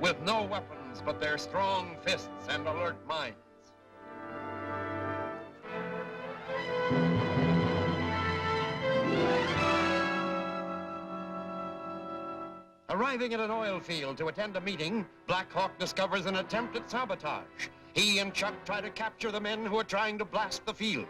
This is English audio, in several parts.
with no weapons but their strong fists and alert minds. Arriving at an oil field to attend a meeting, Blackhawk discovers an attempt at sabotage. He and Chuck try to capture the men who are trying to blast the field.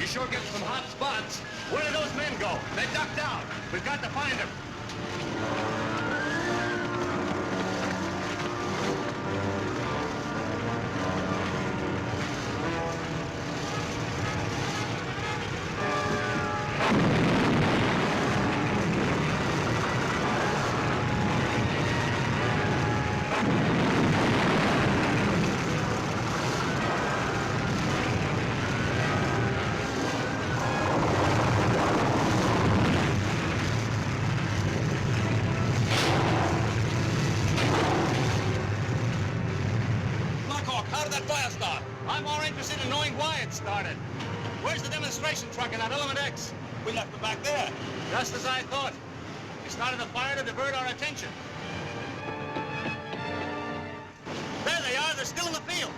Sure get some hot spots. Where did those men go? They ducked out. We've got to find them. I'm more interested in knowing why it started. Where's the demonstration truck in that Element X? We left it back there. Just as I thought. We started a fire to divert our attention. There they are. They're still in the field.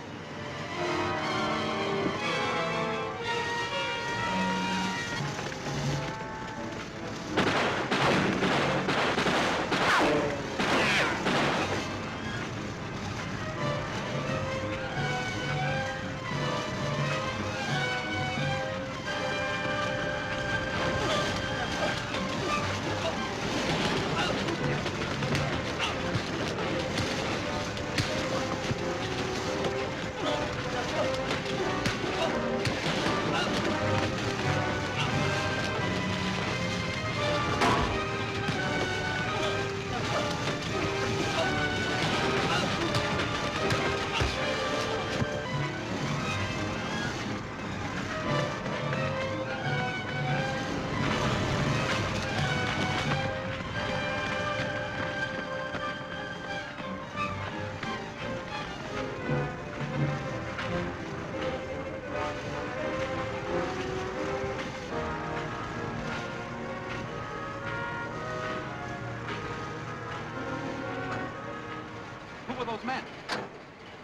Those men?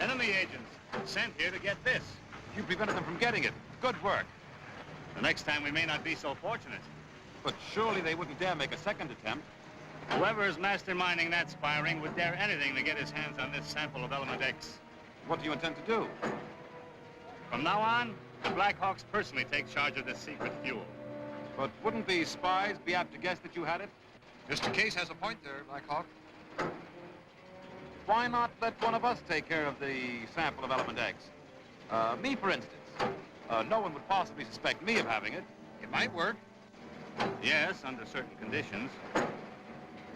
Enemy agents sent here to get this. You prevented them from getting it. Good work. The next time we may not be so fortunate. But surely they wouldn't dare make a second attempt. Whoever is masterminding that spy ring would dare anything to get his hands on this sample of Element X. What do you intend to do? From now on, the Blackhawks personally take charge of this secret fuel. But wouldn't the spies be apt to guess that you had it? Mr. Case has a point there, Blackhawk. Why not let one of us take care of the sample of Element X? Me, for instance. No one would possibly suspect me of having it. It might work. Yes, under certain conditions.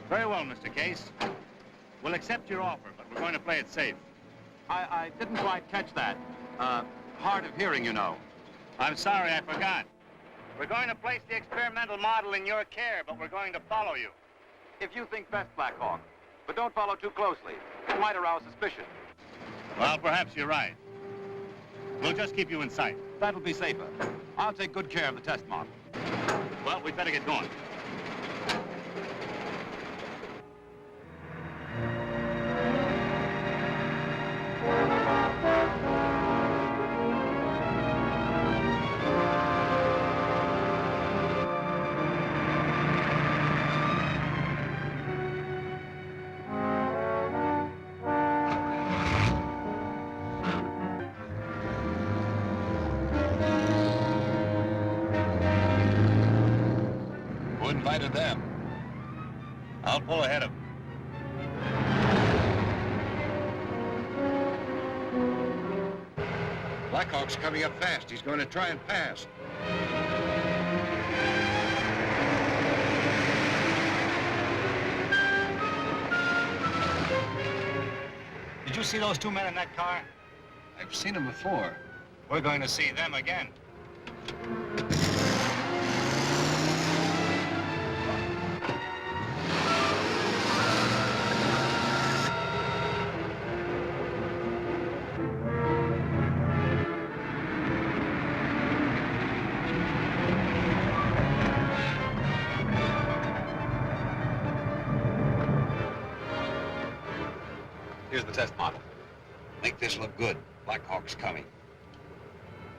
Very well, Mr. Case. We'll accept your offer, but we're going to play it safe. I didn't quite catch that. Hard of hearing, you know. I'm sorry, I forgot. We're going to place the experimental model in your care, but we're going to follow you. If you think best, Blackhawk. But don't follow too closely. It might arouse suspicion. Well, perhaps you're right. We'll just keep you in sight. That'll be safer. I'll take good care of the test model. Well, we'd better get going. sighted them. I'll pull ahead of them. Blackhawk's coming up fast. He's going to try and pass. Did you see those two men in that car? I've seen him before. We're going to see them again. Here's the test model. Make this look good. Blackhawk's coming.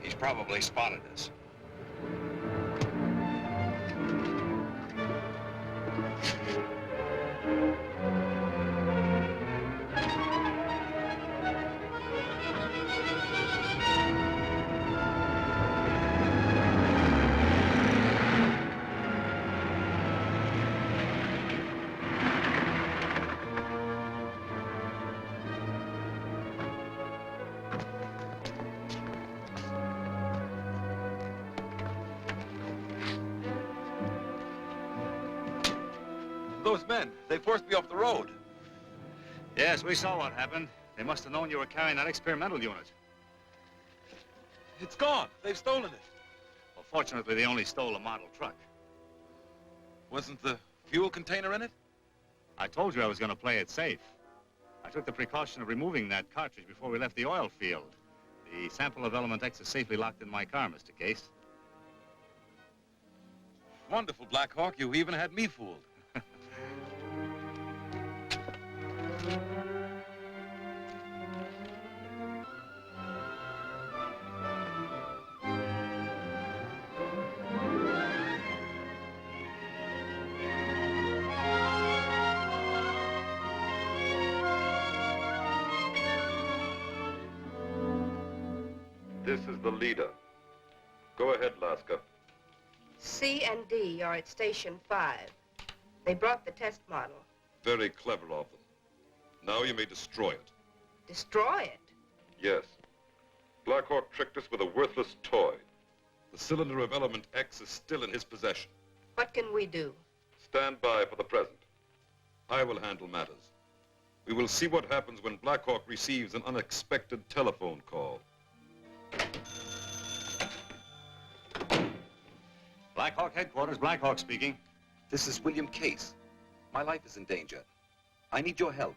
He's probably spotted us. Those men, they forced me off the road. Yes, we saw what happened. They must have known you were carrying that experimental unit. It's gone. They've stolen it. Well, fortunately, they only stole a model truck. Wasn't the fuel container in it? I told you I was going to play it safe. I took the precaution of removing that cartridge before we left the oil field. The sample of element X is safely locked in my car, Mr. Case. Wonderful, Blackhawk. You even had me fooled. This is the leader. Go ahead, Laska. C and D are at Station 5. They brought the test model. Very clever of them. Now you may destroy it. Destroy it? Yes. Blackhawk tricked us with a worthless toy. The cylinder of element X is still in his possession. What can we do? Stand by for the present. I will handle matters. We will see what happens when Blackhawk receives an unexpected telephone call. Blackhawk headquarters, Blackhawk speaking. This is William Case. My life is in danger. I need your help.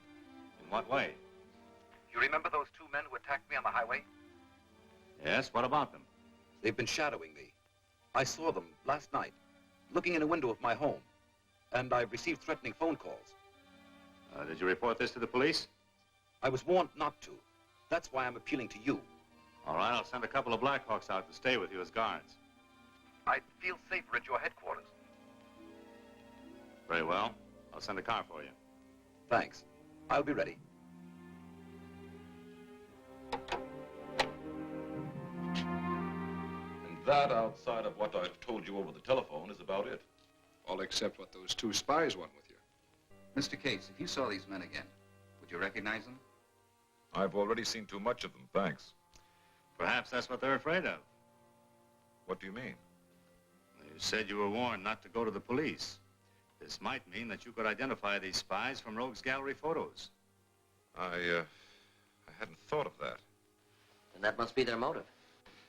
In what way? You remember those two men who attacked me on the highway? Yes, what about them? They've been shadowing me. I saw them last night, looking in a window of my home. And I've received threatening phone calls. Did you report this to the police? I was warned not to. That's why I'm appealing to you. All right, I'll send a couple of Blackhawks out to stay with you as guards. I'd feel safer at your headquarters. Very well. I'll send a car for you. Thanks. I'll be ready. And that, outside of what I've told you over the telephone, is about it. All except what those two spies want with you. Mr. Case, if you saw these men again, would you recognize them? I've already seen too much of them, thanks. Perhaps that's what they're afraid of. What do you mean? You said you were warned not to go to the police. This might mean that you could identify these spies from Rogue's Gallery photos. I hadn't thought of that. And that must be their motive.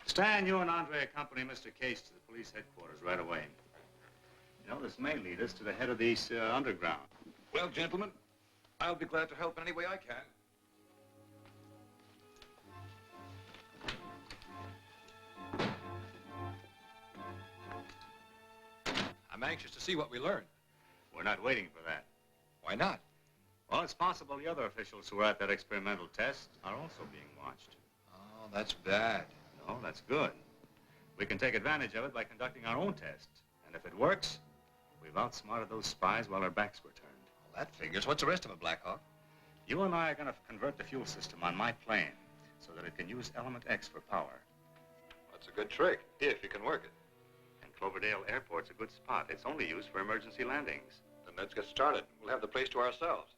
Stan, you and Andre accompany Mr. Case to the police headquarters right away. You know, this may lead us to the head of the underground. Well, gentlemen, I'll be glad to help in any way I can. I'm anxious to see what we learn. We're not waiting for that. Why not? Well, it's possible the other officials who were at that experimental test are also being watched. Oh, that's bad. No, that's good. We can take advantage of it by conducting our own tests. And if it works, we've outsmarted those spies while our backs were turned. Well, that figures. What's the rest of it, Blackhawk? You and I are going to convert the fuel system on my plane so that it can use element X for power. That's a good trick, if you can work it. And Cloverdale Airport's a good spot. It's only used for emergency landings. Then let's get started. We'll have the place to ourselves.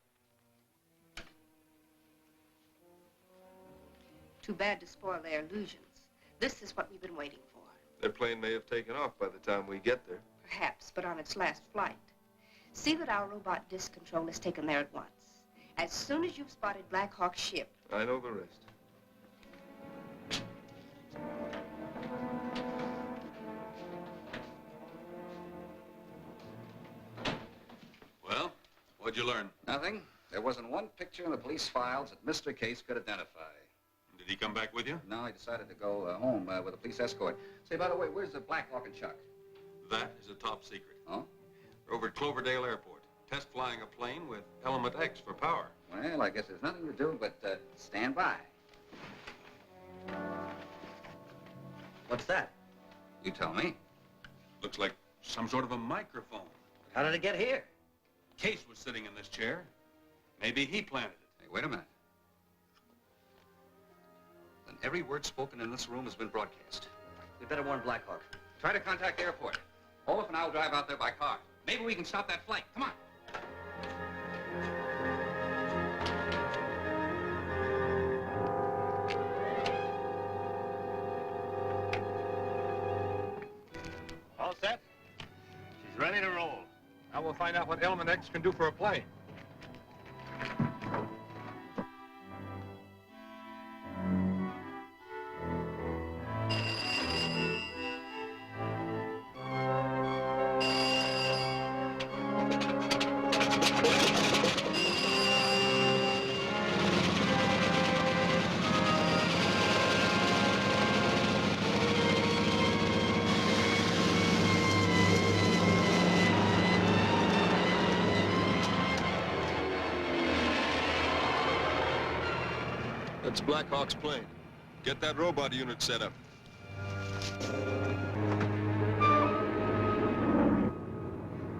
Too bad to spoil their illusions. This is what we've been waiting for. Their plane may have taken off by the time we get there. Perhaps, but on its last flight. See that our robot disc control is taken there at once. As soon as you've spotted Blackhawk's ship. I know the rest. Well, what'd you learn? Nothing. There wasn't one picture in the police files that Mr. Case could identify. Did he come back with you? No, he decided to go home with a police escort. Say, by the way, where's the Blackhawk and Chuck? That is a top secret. Oh? They're over at Cloverdale Airport, test flying a plane with Element X for power. Well, I guess there's nothing to do but stand by. What's that? You tell me. Looks like some sort of a microphone. How did it get here? Case was sitting in this chair. Maybe he planted it. Hey, wait a minute. Then every word spoken in this room has been broadcast. We better warn Blackhawk. Try to contact the airport. Olaf and I will drive out there by car. Maybe we can stop that flight. Come on. All set? She's ready to roll. Now we'll find out what Element X can do for a plane. That's Blackhawk's plane. Get that robot unit set up.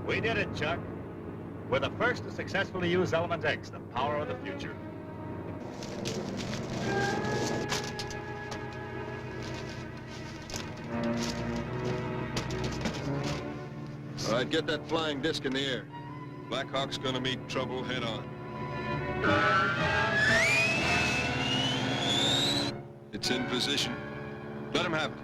We did it, Chuck. We're the first to successfully use Element X, the power of the future. All right, get that flying disc in the air. Blackhawk's gonna meet trouble head on. It's in position. Let him have it.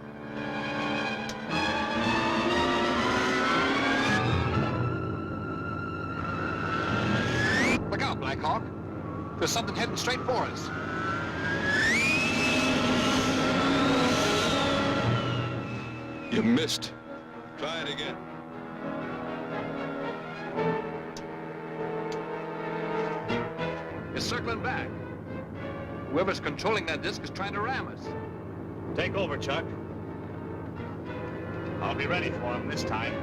Look out, Blackhawk. There's something heading straight for us. You missed. Try it again. It's circling back. Whoever's controlling that disc is trying to ram us. Take over, Chuck. I'll be ready for him this time.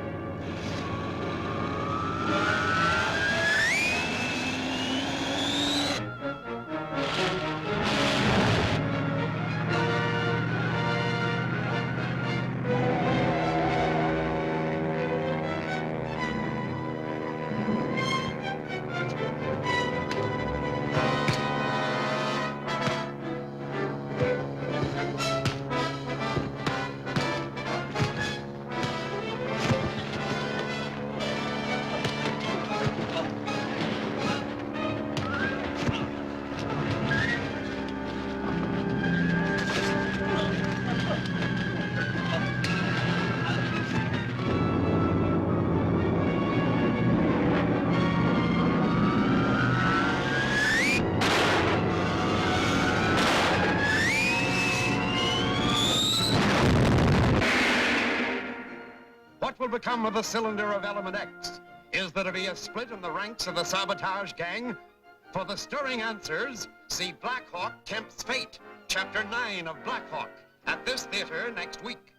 What will become of the cylinder of Element X? Is there to be a split in the ranks of the sabotage gang? For the stirring answers, see Blackhawk Tempts Fate, Chapter 9 of Blackhawk, at this theater next week.